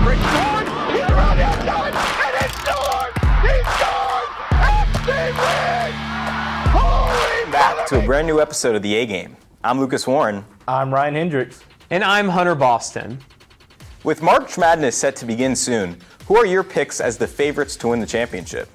Rick scored. He's around the outside, and he scored. He scored. FC wins. Holy Back to a brand new episode of the A Game. I'm Lucas Warren. I'm Ryan Hendricks. And I'm Hunter Boston. With March Madness set to begin soon, who are your picks as the favorites to win the championship?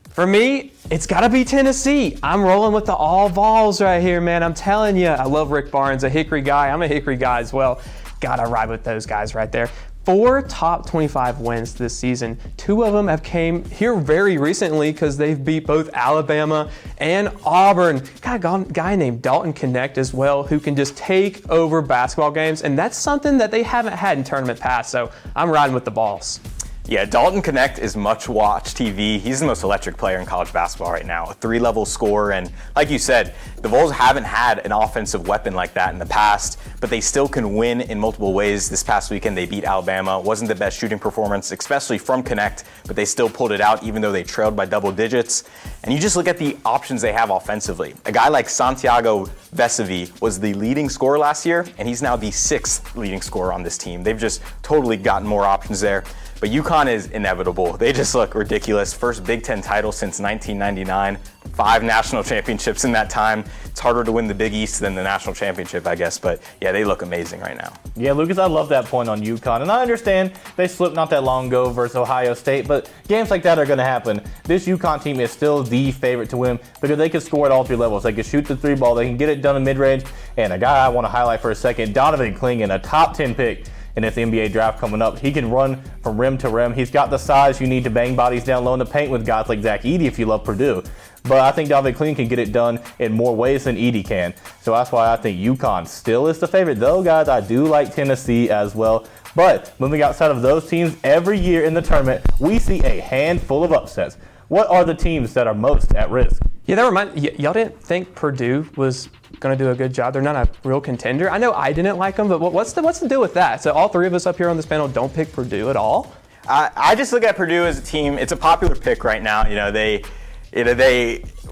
For me, it's got to be Tennessee. I'm rolling with the all Vols right here, man. I'm telling you, I love Rick Barnes, a Hickory guy. I'm a Hickory guy as well. Got to ride with those guys right there. 4 top 25 wins this season. 2 of them have came here very recently because they've beat both Alabama and Auburn. Got a guy named Dalton Connect as well who can just take over basketball games, and that's something that they haven't had in tournament past, so I'm riding with the Vols. Yeah, Dalton Connect is much watched TV. He's the most electric player in college basketball right now, a 3-level scorer. And like you said, the Vols haven't had an offensive weapon like that in the past, but they still can win in multiple ways. This past weekend, they beat Alabama. It wasn't the best shooting performance, especially from Connect, but they still pulled it out even though they trailed by double digits. And you just look at the options they have offensively. A guy like Santiago Vesevi was the leading scorer last year, and he's now the 6th leading scorer on this team. They've just totally gotten more options there. But UConn is inevitable. They just look ridiculous. First Big Ten title since 1999. 5 national championships in that time. It's harder to win the Big East than the national championship, I guess. But yeah, they look amazing right now. Yeah, Lucas, I love that point on UConn. And I understand they slipped not that long ago versus Ohio State, but games like that are going to happen. This UConn team is still the favorite to win because they can score at all 3 levels. They can shoot the 3 ball. They can get it done in mid-range. And a guy I want to highlight for a second, Donovan Clingan, a top 10 pick in this NBA draft coming up. He can run from rim to rim. He's got the size you need to bang bodies down low in the paint with guys like Zach Edey if you love Purdue. But I think Donovan Clingan can get it done in more ways than Edey can. So that's why I think UConn still is the favorite. Though, guys, I do like Tennessee as well. But moving outside of those teams, every year in the tournament, we see a handful of upsets. What are the teams that are most at risk? Yeah, that y'all didn't think Purdue was going to do a good job. They're not a real contender. I know I didn't like them, but what's the deal with that? So all 3 of us up here on this panel don't pick Purdue at all? I just look at Purdue as a team. It's a popular pick right now. They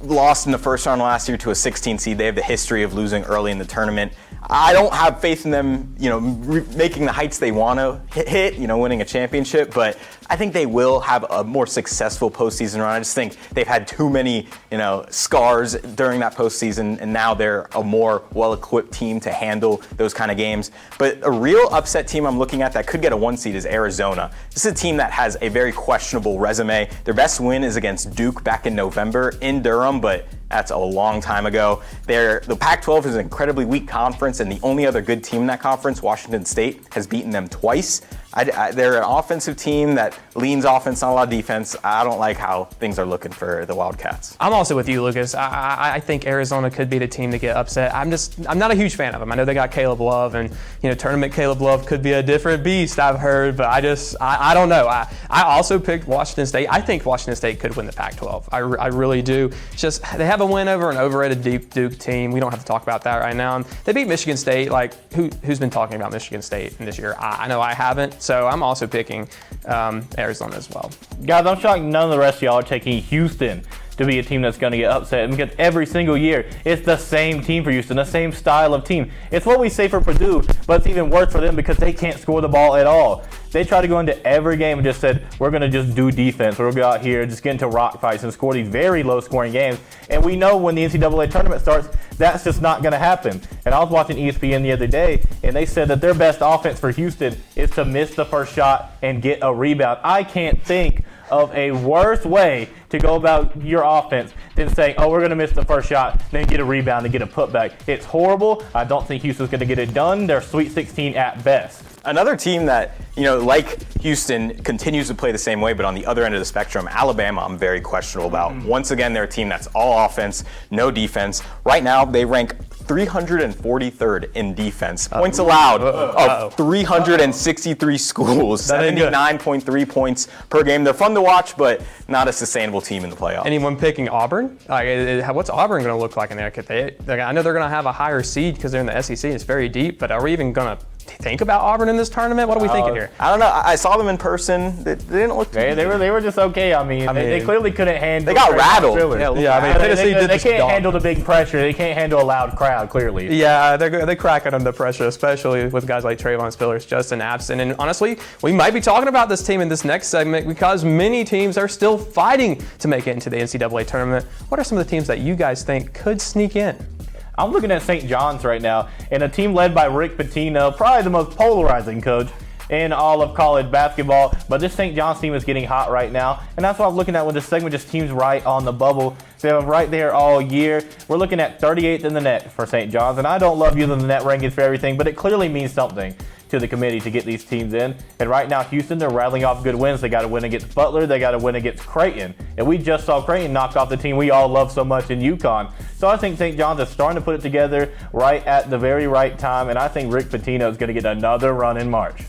lost in the first round last year to a 16 seed. They have the history of losing early in the tournament. I don't have faith in them, making the heights they want to hit, winning a championship, but I think they will have a more successful postseason run. I just think they've had too many, scars during that postseason, and now they're a more well-equipped team to handle those kind of games. But a real upset team I'm looking at that could get a 1 seed is Arizona. This is a team that has a very questionable resume. Their best win is against Duke back in November in Durham, but that's a long time ago. The Pac-12 is an incredibly weak conference, and the only other good team in that conference, Washington State, has beaten them twice. They're an offensive team that leans offense, not a lot of defense. I don't like how things are looking for the Wildcats. I'm also with you, Lucas. I think Arizona could be the team to get upset. I'm not a huge fan of them. I know they got Caleb Love, and tournament Caleb Love could be a different beast, I've heard, but I don't know. I also picked Washington State. I think Washington State could win the Pac-12. I really do. It's just they have a win over an overrated Duke team. We don't have to talk about that right now. And they beat Michigan State. Like who's been talking about Michigan State in this year? I know I haven't. So I'm also picking Arizona as well. Guys, I'm shocked none of the rest of y'all are taking Houston to be a team that's going to get upset, because every single year it's the same team for Houston, the same style of team. It's what we say for Purdue, but it's even worse for them because they can't score the ball at all. They try to go into every game and just said, we're going to just do defense. We're going to go out here, just get into rock fights and score these very low-scoring games. And we know when the NCAA tournament starts, that's just not going to happen. And I was watching ESPN the other day, and they said that their best offense for Houston is to miss the first shot and get a rebound. I can't think of a worse way to go about your offense than saying, we're going to miss the first shot, then get a rebound and get a putback. It's horrible. I don't think Houston's going to get it done. They're Sweet 16 at best. Another team that, like Houston, continues to play the same way, but on the other end of the spectrum, Alabama, I'm very questionable about. Once again, they're a team that's all offense, no defense. Right now, they rank 343rd in defense. Points allowed of 363 schools, 79.3 points per game. They're fun to watch, but not a sustainable team in the playoffs. Anyone picking Auburn? What's Auburn going to look like in there? I know they're going to have a higher seed because they're in the SEC. It's very deep, but are we even going to think about Auburn in this tournament? What are we thinking here? I don't know. I saw them in person. They didn't look. They were just okay. I mean, they clearly couldn't handle. They got Trey rattled. Phillip. Yeah, I mean, Tennessee did they just can't dog. handle the big pressure. They can't handle a loud crowd. Clearly. Yeah, they're cracking under pressure, especially with guys like Trayvon Spillers, Justin absent. And honestly, we might be talking about this team in this next segment because many teams are still fighting to make it into the NCAA tournament. What are some of the teams that you guys think could sneak in? I'm looking at St. John's right now, and a team led by Rick Pitino, probably the most polarizing coach in all of college basketball. But this St. John's team is getting hot right now, and that's what I'm looking at with this segment, just teams right on the bubble. So they have right there all year. We're looking at 38th in the net for St. John's, and I don't love using the net rankings for everything, but it clearly means something to the committee to get these teams in. And right now, Houston, they're rattling off good wins. They got to win against Butler. They got to win against Creighton. And we just saw Creighton knock off the team we all love so much in UConn. So I think St. John's is starting to put it together right at the very right time. And I think Rick Pitino is going to get another run in March.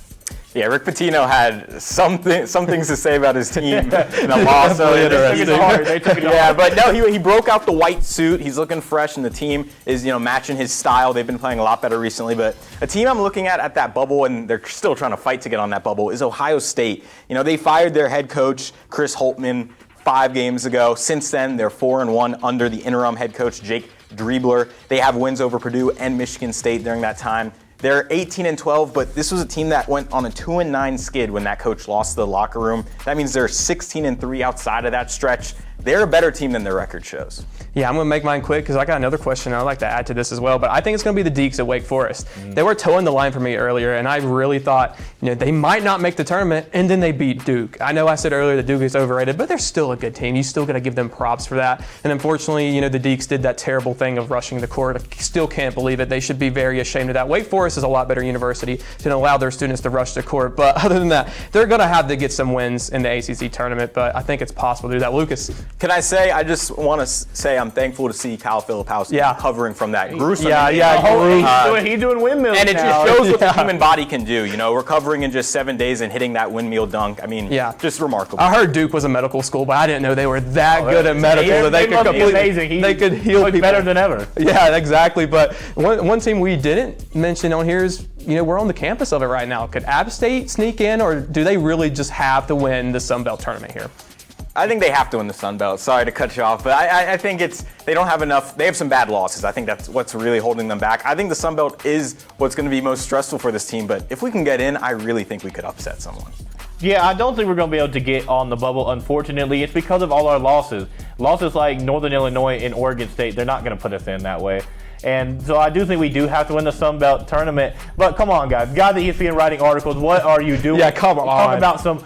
Yeah, Rick Pitino had some things to say about his team in the loss. They took it hard. They took it hard. Yeah, but no, he broke out the white suit. He's looking fresh, and the team is matching his style. They've been playing a lot better recently. But a team I'm looking at that bubble, and they're still trying to fight to get on that bubble, is Ohio State. They fired their head coach Chris Holtmann 5 games ago. Since then, they're 4-1 under the interim head coach Jake Driebler. They have wins over Purdue and Michigan State during that time. They're 18-12, but this was a team that went on a 2-9 skid when that coach lost the locker room. That means they're 16-3 outside of that stretch. They're a better team than their record shows. Yeah, I'm going to make mine quick because I got another question I'd like to add to this as well. But I think it's going to be the Deacs at Wake Forest. They were towing the line for me earlier, and I really thought they might not make the tournament, and then they beat Duke. I know I said earlier that Duke is overrated, but they're still a good team. You still got to give them props for that. And unfortunately, the Deacs did that terrible thing of rushing the court. I still can't believe it. They should be very ashamed of that. Wake Forest is a lot better university to allow their students to rush the court. But other than that, they're going to have to get some wins in the ACC tournament. But I think it's possible to do that. Lucas. Can I say, I just want to say I'm thankful to see Kyle Filipowski recovering from that gruesome. He's doing windmills and it now. just shows what the human body can do. Recovering in just 7 days and hitting that windmill dunk. I mean, just remarkable. I heard Duke was a medical school, but I didn't know they were that good at medical that they could completely. Amazing. They could heal people better than ever. Yeah, exactly. But one team we didn't mention on here is we're on the campus of it right now. Could App State sneak in, or do they really just have to win the Sun Belt tournament here? I think they have to win the Sun Belt. Sorry to cut you off, but I think they don't have enough. They have some bad losses. I think that's what's really holding them back. I think the Sun Belt is what's going to be most stressful for this team, but if we can get in, I really think we could upset someone. Yeah, I don't think we're going to be able to get on the bubble, unfortunately. It's because of all our losses. Losses like Northern Illinois and Oregon State, they're not going to put us in that way. And so I do think we do have to win the Sun Belt tournament. But come on, guys. Guys at ESPN writing articles, what are you doing? Yeah, come on. Talk about some.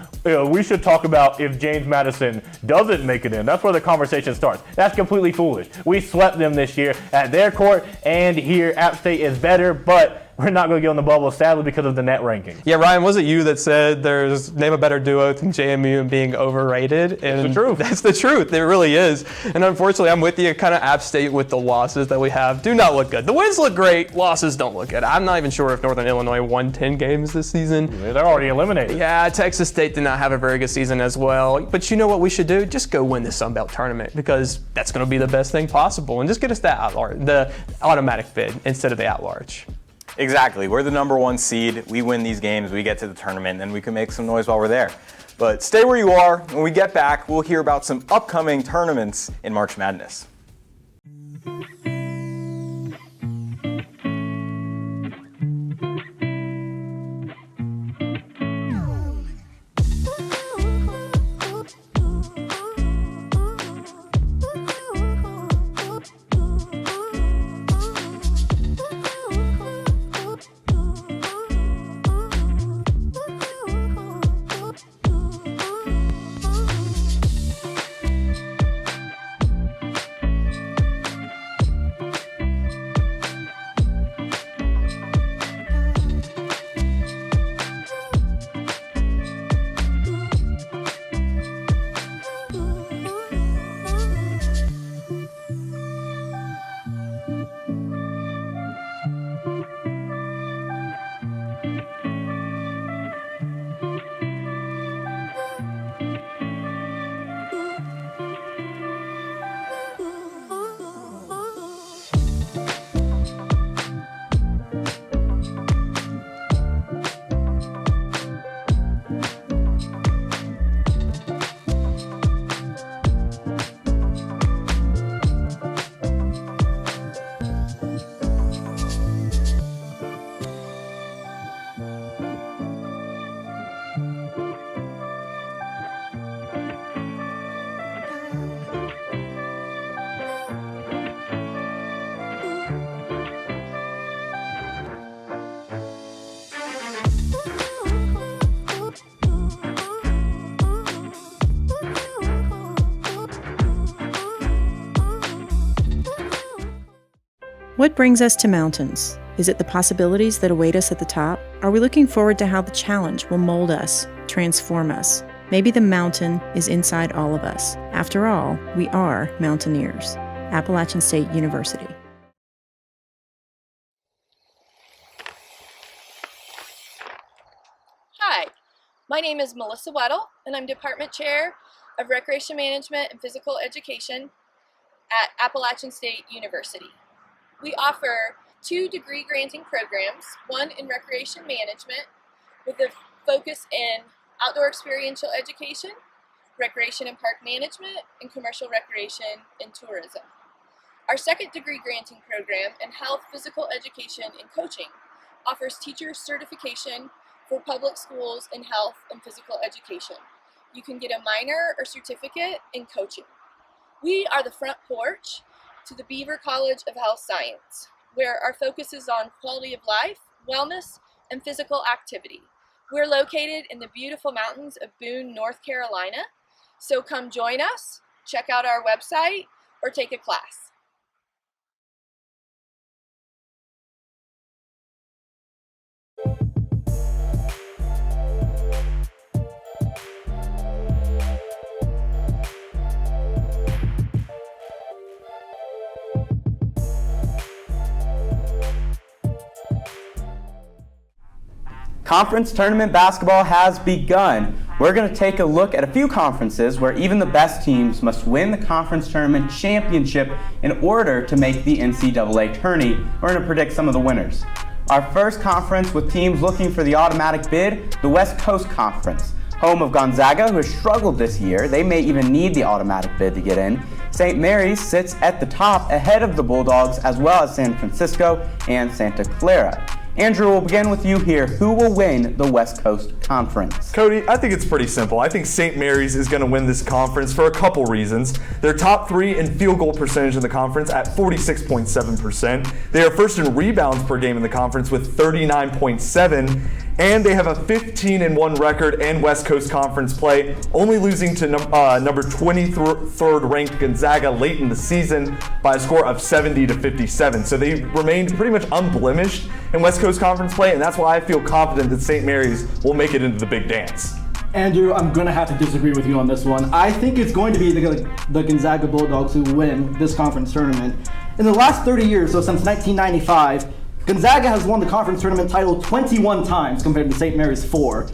We should talk about if James Madison doesn't make it in. That's where the conversation starts. That's completely foolish. We swept them this year at their court, and here App State is better, but we're not going to get on the bubble, sadly, because of the net ranking. Yeah, Ryan, was it you that said there's name a better duo than JMU and being overrated? And it's the truth. That's the truth. It really is. And unfortunately, I'm with you. Kind of App State with the losses that we have do not look good. The wins look great. Losses don't look good. I'm not even sure if Northern Illinois won 10 games this season. They're already eliminated. Yeah, Texas State did not have a very good season as well. But you know what we should do? Just go win the Sun Belt tournament because that's going to be the best thing possible. And just get us the automatic bid instead of the at-large. Exactly. We're the number 1 seed. We win these games. We get to the tournament, and we can make some noise while we're there. But stay where you are. When we get back, we'll hear about some upcoming tournaments in March Madness. What brings us to mountains? Is it the possibilities that await us at the top? Are we looking forward to how the challenge will mold us, transform us? Maybe the mountain is inside all of us. After all, we are mountaineers. Appalachian State University. Hi, my name is Melissa Weddle, and I'm Department Chair of Recreation Management and Physical Education at Appalachian State University. We offer 2 degree-granting programs, one in Recreation Management with a focus in Outdoor Experiential Education, Recreation and Park Management, and Commercial Recreation and Tourism. Our second degree-granting program in Health, Physical Education, and Coaching offers teacher certification for public schools in health and physical education. You can get a minor or certificate in coaching. We are the front porch to the Beaver College of Health Science, where our focus is on quality of life, wellness, and physical activity. We're located in the beautiful mountains of Boone, North Carolina, so come join us, check out our website, or take a class. Conference tournament basketball has begun. We're going to take a look at a few conferences where even the best teams must win the conference tournament championship in order to make the NCAA tourney. We're going to predict some of the winners. Our first conference with teams looking for the automatic bid, the West Coast Conference. Home of Gonzaga, who has struggled this year. They may even need the automatic bid to get in. St. Mary's sits at the top ahead of the Bulldogs, as well as San Francisco and Santa Clara. Andrew, we'll begin with you here. Who will win the West Coast Conference? Cody, I think it's pretty simple. I think St. Mary's is going to win this conference for a couple reasons. They're top 3 in field goal percentage in the conference at 46.7%. They are first in rebounds per game in the conference with 39.7%. And they have a 15-1 record in West Coast Conference play, only losing to number 23rd ranked Gonzaga late in the season by a score of 70-57. So they remained pretty much unblemished in West Coast Conference play, and that's why I feel confident that St. Mary's will make it into the big dance. Andrew, I'm going to have to disagree with you on this one. I think it's going to be the Gonzaga Bulldogs who win this conference tournament. In the last 30 years, so since 1995, Gonzaga has won the conference tournament title 21 times compared to St. Mary's 4.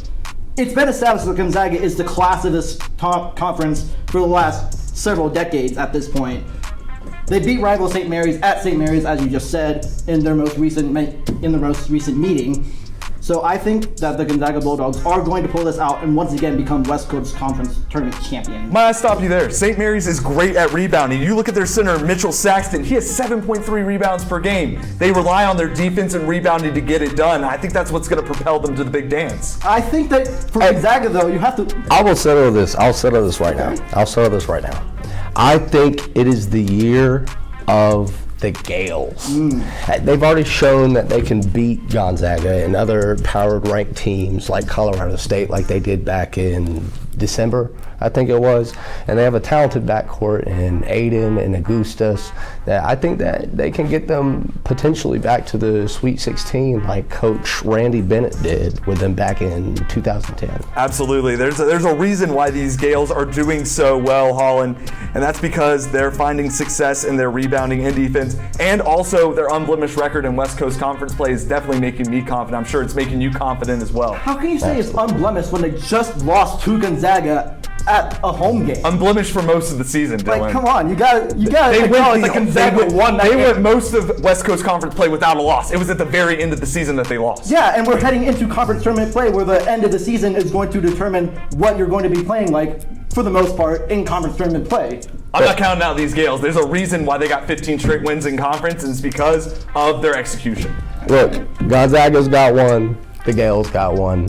It's been established that Gonzaga is the class of this top conference for the last several decades at this point. They beat rival St. Mary's at St. Mary's, as you just said, in their most recent meeting. So I think that the Gonzaga Bulldogs are going to pull this out and once again become West Coast Conference Tournament champion. Might I stop you there? St. Mary's is great at rebounding. You look at their center, Mitchell Saxton. He has 7.3 rebounds per game. They rely on their defense and rebounding to get it done. I think that's what's going to propel them to the big dance. I think that for Gonzaga, though, you have to... I will settle this. I'll settle this right now. I think it is the year of the Gales. They've already shown that they can beat Gonzaga and other powered ranked teams like Colorado State, like they did back in December, I think it was. And they have a talented backcourt in Aiden and Augustus that I think that they can get them potentially back to the Sweet 16 like Coach Randy Bennett did with them back in 2010. Absolutely. There's a reason why these Gales are doing so well, Holland, and that's because they're finding success in their rebounding and defense, and also their unblemished record in West Coast Conference play is definitely making me confident. I'm sure it's making you confident as well. How can you say it's unblemished when they just lost to Gonzaga at a home game? Unblemished for most of the season, Dylan. Like, come on, you got They went most of West Coast Conference play without a loss. It was at the very end of the season that they lost. Yeah, and we're heading into conference tournament play where the end of the season is going to determine what you're going to be playing like, for the most part, in conference tournament play. I'm not counting out these Gales. There's a reason why they got 15 straight wins in conference, and it's because of their execution. Look, Gonzaga's got one, the Gales got one.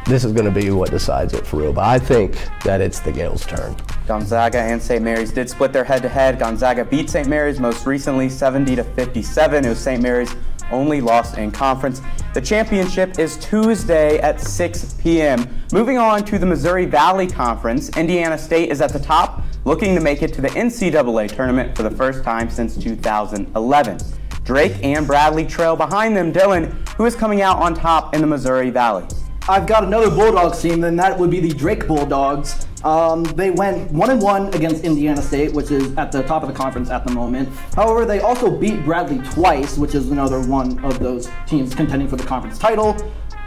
This is going to be what decides it for real, but I think that it's the Gales' turn. Gonzaga and St. Mary's did split their head-to-head. Gonzaga beat St. Mary's most recently 70-57. It was St. Mary's only loss in conference. The championship is Tuesday at 6 p.m. Moving on to the Missouri Valley Conference, Indiana State is at the top, looking to make it to the NCAA tournament for the first time since 2011. Drake and Bradley trail behind them. Dylan, who is coming out on top in the Missouri Valley? I've got another Bulldogs team, and that would be the Drake Bulldogs. They went 1-1 against Indiana State, which is at the top of the conference at the moment. However, they also beat Bradley twice, which is another one of those teams contending for the conference title.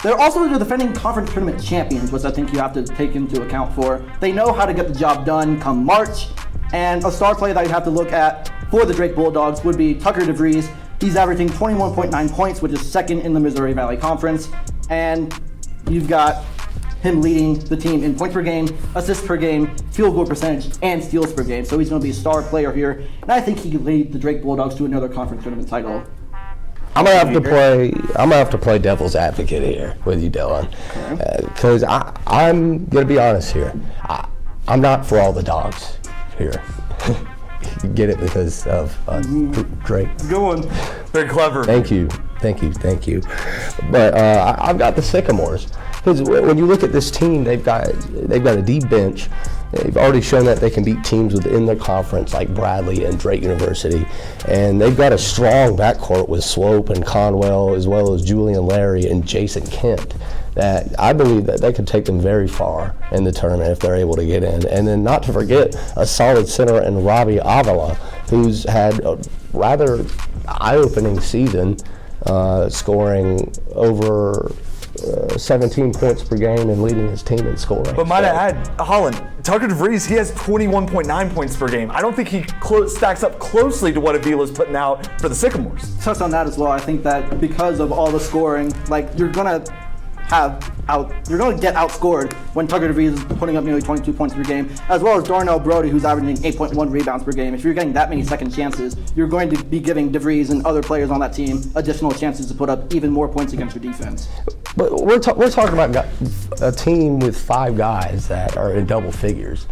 They're also the defending conference tournament champions, which I think you have to take into account for. They know how to get the job done come March, and a star player that you have to look at for the Drake Bulldogs would be Tucker DeVries. He's averaging 21.9 points, which is second in the Missouri Valley Conference, and you've got him leading the team in points per game, assists per game, field goal percentage, and steals per game. So he's going to be a star player here, and I think he could lead the Drake Bulldogs to another conference tournament title. I'm gonna have to play devil's advocate here with you, Dylan, because I'm gonna be honest here. I'm not for all the dogs here. You get it because of Drake. Good one. Very clever. Thank you. But I've got the Sycamores, because when you look at this team, they've got a deep bench. They've already shown that they can beat teams within their conference like Bradley and Drake University, and they've got a strong backcourt with Swope and Conwell, as well as Julian Larry and Jason Kent, that I believe that they could take them very far in the tournament if they're able to get in. And then not to forget a solid center in Robbie Avila, who's had a rather eye-opening season, scoring over 17 points per game and leading his team in scoring. But might I add, Holland, Tucker DeVries, he has 21.9 points per game. I don't think he stacks up closely to what Avila's putting out for the Sycamores. Touch on that as well. I think that because of all the scoring, like you're gonna get outscored when Tucker DeVries is putting up nearly 22 points per game, as well as Darnell Brody, who's averaging 8.1 rebounds per game. If you're getting that many second chances, you're going to be giving DeVries and other players on that team additional chances to put up even more points against your defense. But we're talking about a team with 5 guys that are in double figures,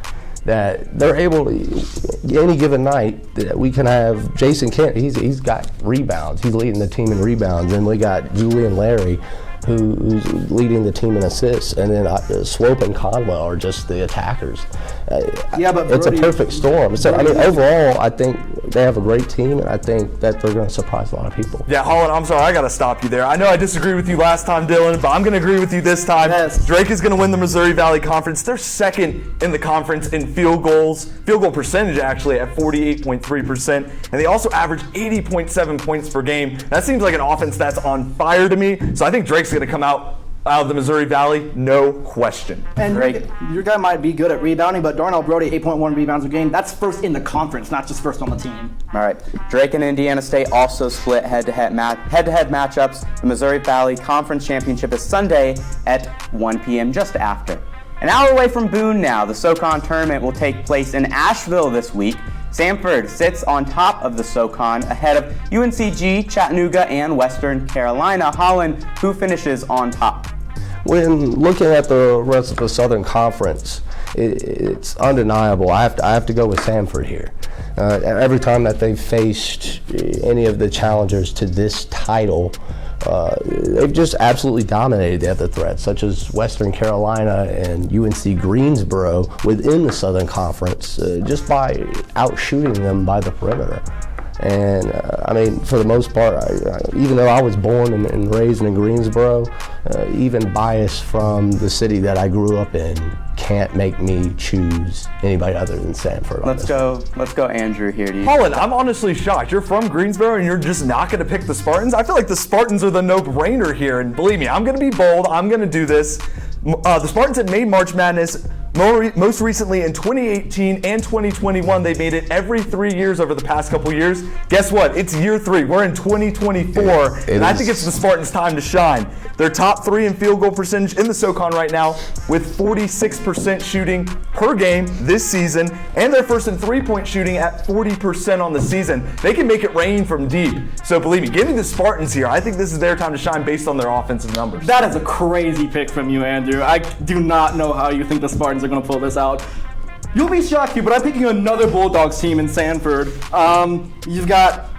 that they're able to, any given night, that we can have Jason Kent, he's got rebounds. He's leading the team in rebounds. And we got Julian Larry, who's leading the team in assists, and then Swope and Conwell are just the attackers. But it's a perfect storm. So I mean, overall, I think they have a great team, and I think that they're going to surprise a lot of people. Yeah, Holland, I'm sorry, I got to stop you there. I know I disagreed with you last time, Dylan, but I'm going to agree with you this time. Yes. Drake is going to win the Missouri Valley Conference. They're second in the conference in field goal percentage, actually, at 48.3%, and they also average 80.7 points per game. That seems like an offense that's on fire to me. So I think Drake's going to come out of the Missouri Valley, no question. And your guy might be good at rebounding, but Darnell Brody, 8.1 rebounds a game, that's first in the conference, not just first on the team. All right. Drake and Indiana State also split head-to-head matchups. The Missouri Valley Conference Championship is Sunday at 1 p.m. just after. An hour away from Boone now, the SoCon tournament will take place in Asheville this week. Sanford sits on top of the SoCon ahead of UNCG, Chattanooga, and Western Carolina. Holland, who finishes on top? When looking at the rest of the Southern Conference, it's undeniable. I have to go with Sanford here. Every time that they've faced any of the challengers to this title, they've just absolutely dominated the other threats, such as Western Carolina and UNC Greensboro within the Southern Conference, just by outshooting them by the perimeter. And I mean, for the most part, even though I was born and raised in Greensboro, even bias from the city that I grew up in can't make me choose anybody other than Sanford. Let's go Andrew here. Holland, I'm honestly shocked. You're from Greensboro and you're just not going to pick the Spartans? I feel like the Spartans are the no-brainer here, and believe me, I'm going to be bold. I'm going to do this. The Spartans had made March Madness most recently in 2018 and 2021. They made it every 3 years over the past couple years. Guess what? It's year 3. We're in 2024, and I think it's the Spartans' time to shine. They're top 3 in field goal percentage in the SoCon right now, with 46% shooting per game this season, and they're first in three-point shooting at 40% on the season. They can make it rain from deep. So believe me, give me the Spartans here. I think this is their time to shine based on their offensive numbers. That is a crazy pick from you, Andrew. I do not know how you think the Spartans are going to pull this out. You'll be shocked here, but I'm picking another Bulldogs team in Sanford. You've got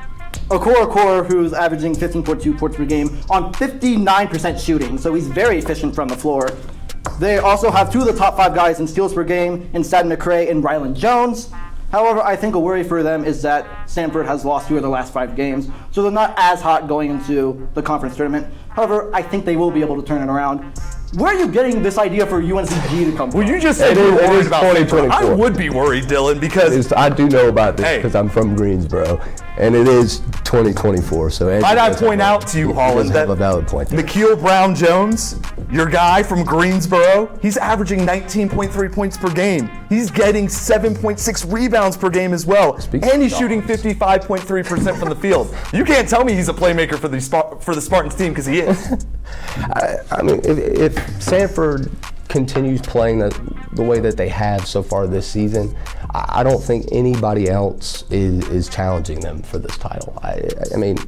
Okoro, who's averaging 15.2 points per game on 59% shooting, so he's very efficient from the floor. They also have 2 of the top 5 guys in steals per game in Sadden McCray and Ryland Jones. However, I think a worry for them is that Stanford has lost 2 of the last 5 games, so they're not as hot going into the conference tournament. However, I think they will be able to turn it around. Where are you getting this idea for UNCG to come from? Well, you just said you were worried about Stanford. I would be worried, Dylan, because I do know about this because I'm from Greensboro, and it is 2024. So might I point out to you, Holland, that a valid point there. Nikhil Brown-Jones, your guy from Greensboro, he's averaging 19.3 points per game. He's getting 7.6 rebounds per game as well, and he's shooting 55.3% from the field. You can't tell me he's a playmaker for the Spartans team, because he is. I mean, if Stanford continues playing the way that they have so far this season, I don't think anybody else is challenging them for this title. I mean,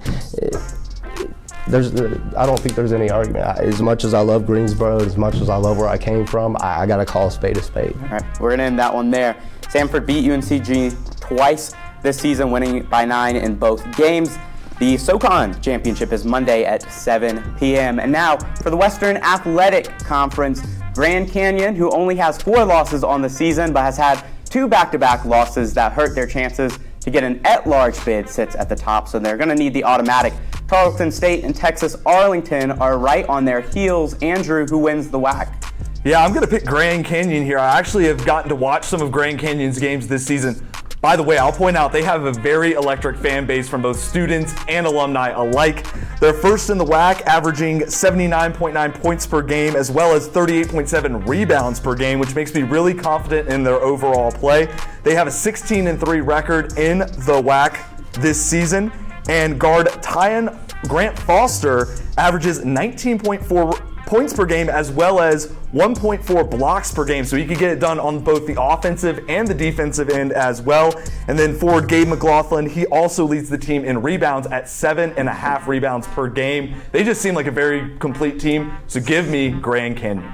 I don't think there's any argument. As much as I love Greensboro, as much as I love where I came from, I got to call a spade a spade. All right, we're going to end that one there. Stanford beat UNCG twice this season, winning by 9 in both games. The SoCon Championship is Monday at 7 p.m. And now for the Western Athletic Conference, Grand Canyon, who only has 4 losses on the season but has had 2 back-to-back losses that hurt their chances to get an at-large bid, sits at the top, so they're going to need the automatic. Tarleton State and Texas Arlington are right on their heels. Andrew, who wins the WAC? Yeah, I'm going to pick Grand Canyon here. I actually have gotten to watch some of Grand Canyon's games this season. By the way, I'll point out they have a very electric fan base from both students and alumni alike. They're first in the WAC, averaging 79.9 points per game, as well as 38.7 rebounds per game, which makes me really confident in their overall play. They have a 16-3 record in the WAC this season, and guard Tyan Grant Foster averages 19.4 points per game, as well as 1.4 blocks per game, so he could get it done on both the offensive and the defensive end as well. And then forward Gabe McLaughlin, he also leads the team in rebounds at 7.5 rebounds per game. They just seem like a very complete team, so give me Grand Canyon.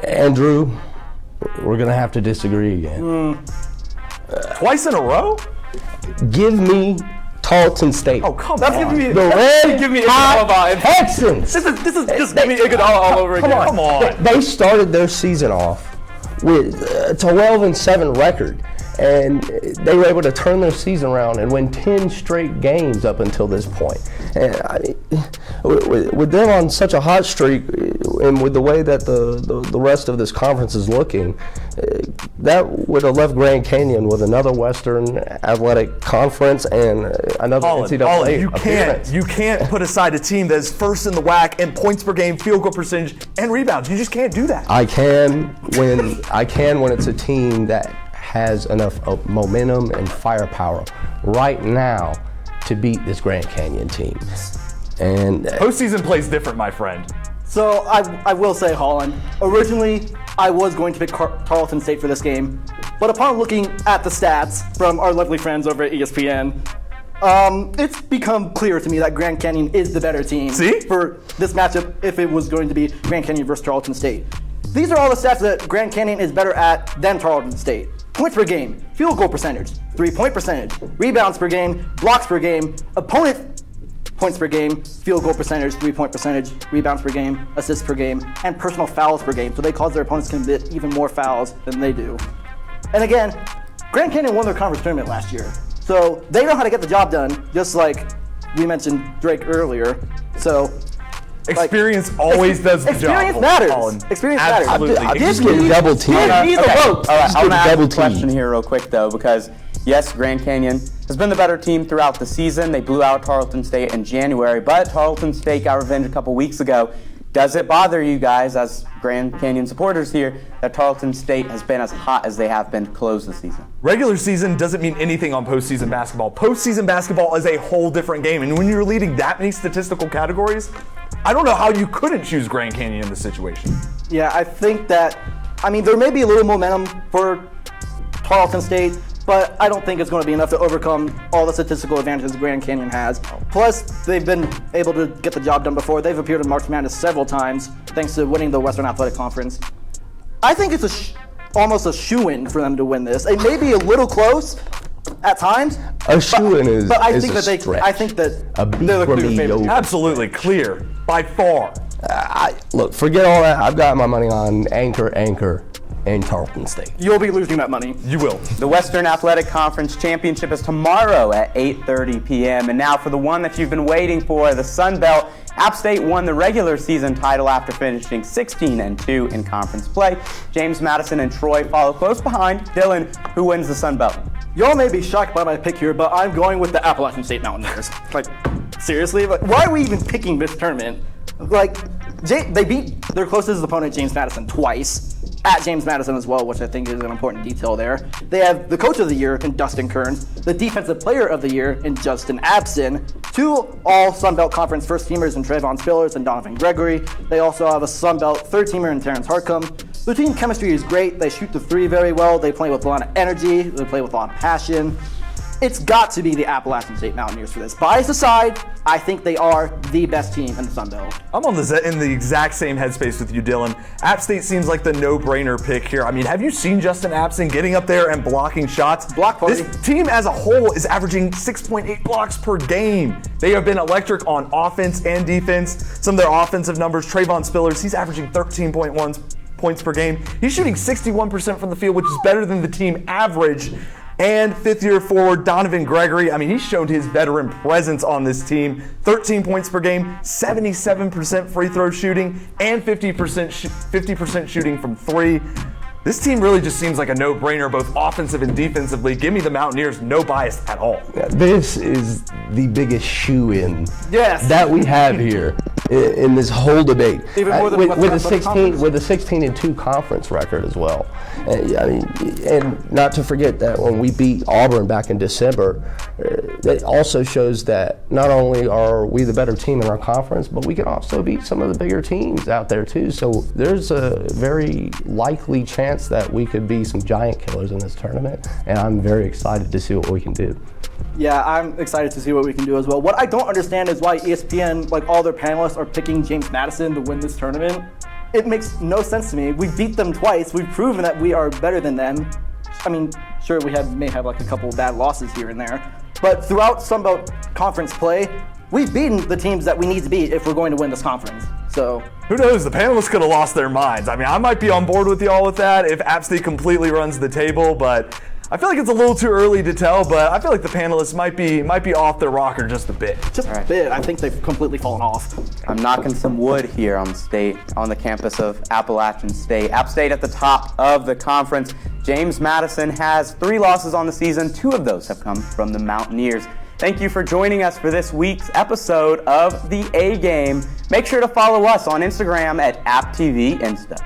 Andrew, we're going to have to disagree again. Twice in a row? Give me Tarleton State. Oh, come That's on. giving me The Red give me Iguodala vibes. Texans. This is just give me Iguodala all over again. Come on. They started their season off with a 12-7 record, and they were able to turn their season around and win 10 straight games up until this point. And I mean, with them on such a hot streak, and with the way that the rest of this conference is looking, that would have left Grand Canyon with another Western Athletic Conference and another NCAA appearance. You can't put aside a team that is first in the WAC in points per game, field goal percentage, and rebounds. You just can't do that. I can when it's a team that has enough momentum and firepower right now to beat this Grand Canyon team. And Postseason plays different, my friend. So I will say, Holland, originally I was going to pick Tarleton State for this game, but upon looking at the stats from our lovely friends over at ESPN, it's become clear to me that Grand Canyon is the better team for this matchup if it was going to be Grand Canyon versus Tarleton State. These are all the stats that Grand Canyon is better at than Tarleton State. Points per game, field goal percentage, 3-point percentage, rebounds per game, blocks per game, opponent points per game, field goal percentage, 3-point percentage, rebounds per game, assists per game, and personal fouls per game. So they cause their opponents to commit even more fouls than they do. And again, Grand Canyon won their conference tournament last year. So they know how to get the job done, just like we mentioned Drake earlier. So experience always does the job. Experience matters. Experience matters. Absolutely. I'm just getting double teamed. Give me the vote. All right, I want to ask a question here real quick, though, because yes, Grand Canyon has been the better team throughout the season. They blew out Tarleton State in January, but Tarleton State got revenge a couple weeks ago. Does it bother you guys, as Grand Canyon supporters here, that Tarleton State has been as hot as they have been to close the season? Regular season doesn't mean anything on postseason basketball. Postseason basketball is a whole different game, and when you're leading that many statistical categories, I don't know how you couldn't choose Grand Canyon in this situation. Yeah, I think that, there may be a little momentum for Tarleton State, but I don't think it's going to be enough to overcome all the statistical advantages Grand Canyon has. Plus, they've been able to get the job done before. They've appeared in March Madness several times, thanks to winning the Western Athletic Conference. I think it's almost a shoo-in for them to win this. It may be a little close at times. A shoo-in is but I is think a that stretch. I think that A beat they're the from clear the favorite. yoke. Absolutely clear, by far. Look, forget all that. I've got my money on Anchor. and Tarleton State. You'll be losing that money. You will. The Western Athletic Conference Championship is tomorrow at 8:30 p.m. And now for the one that you've been waiting for, the Sun Belt. App State won the regular season title after finishing 16-2 in conference play. James Madison and Troy follow close behind. Dylan, who wins the Sun Belt? Y'all may be shocked by my pick here, but I'm going with the Appalachian State Mountaineers. Like, seriously? Like, why are we even picking this tournament? Like, they beat their closest opponent, James Madison, twice. At James Madison as well, which I think is an important detail there. They have the Coach of the Year in Dustin Kearns, the Defensive Player of the Year in Justin Abson, two all Sun Belt Conference first-teamers in Trayvon Spillers and Donovan Gregory. They also have a Sun Belt third-teamer in Terrence Harcum. The team chemistry is great. They shoot the three very well. They play with a lot of energy. They play with a lot of passion. It's got to be the Appalachian State Mountaineers for this. Bias aside, I think they are the best team in the Sun Belt. I'm in the exact same headspace with you, Dylan. App State seems like the no-brainer pick here. I mean, have you seen Justin Abson getting up there and blocking shots? Block party. This team as a whole is averaging 6.8 blocks per game. They have been electric on offense and defense. Some of their offensive numbers, Trayvon Spillers, he's averaging 13.1 points per game. He's shooting 61% from the field, which is better than the team average. And fifth-year forward Donovan Gregory, I mean, he's shown his veteran presence on this team. 13 points per game, 77% free throw shooting, and 50% shooting from three. This team really just seems like a no-brainer, both offensive and defensively. Give me the Mountaineers, no bias at all. This is the biggest shoe-in Yes. that we have here in this whole debate. Even more than with a 16-2 conference record as well. And not to forget that when we beat Auburn back in December, that also shows that not only are we the better team in our conference, but we can also beat some of the bigger teams out there too. So there's a very likely chance that we could be some giant killers in this tournament, and I'm very excited to see what we can do. Yeah, I'm excited to see what we can do as well. What I don't understand is why ESPN, like all their panelists, are picking James Madison to win this tournament. It makes no sense to me. We beat them twice. We've proven that we are better than them. I mean, sure, we may have like a couple of bad losses here and there, but throughout Sun Belt Conference play, we've beaten the teams that we need to beat if we're going to win this conference. So who knows? The panelists could have lost their minds. I mean, I might be on board with y'all with that if App State completely runs the table, but I feel like it's a little too early to tell. But I feel like the panelists might be off their rocker just a bit. Just a bit. I think they've completely fallen off. I'm knocking some wood here on the campus of Appalachian State. App State at the top of the conference. James Madison has 3 losses on the season. 2 of those have come from the Mountaineers. Thank you for joining us for this week's episode of The A Game. Make sure to follow us on Instagram at AppTVInsta.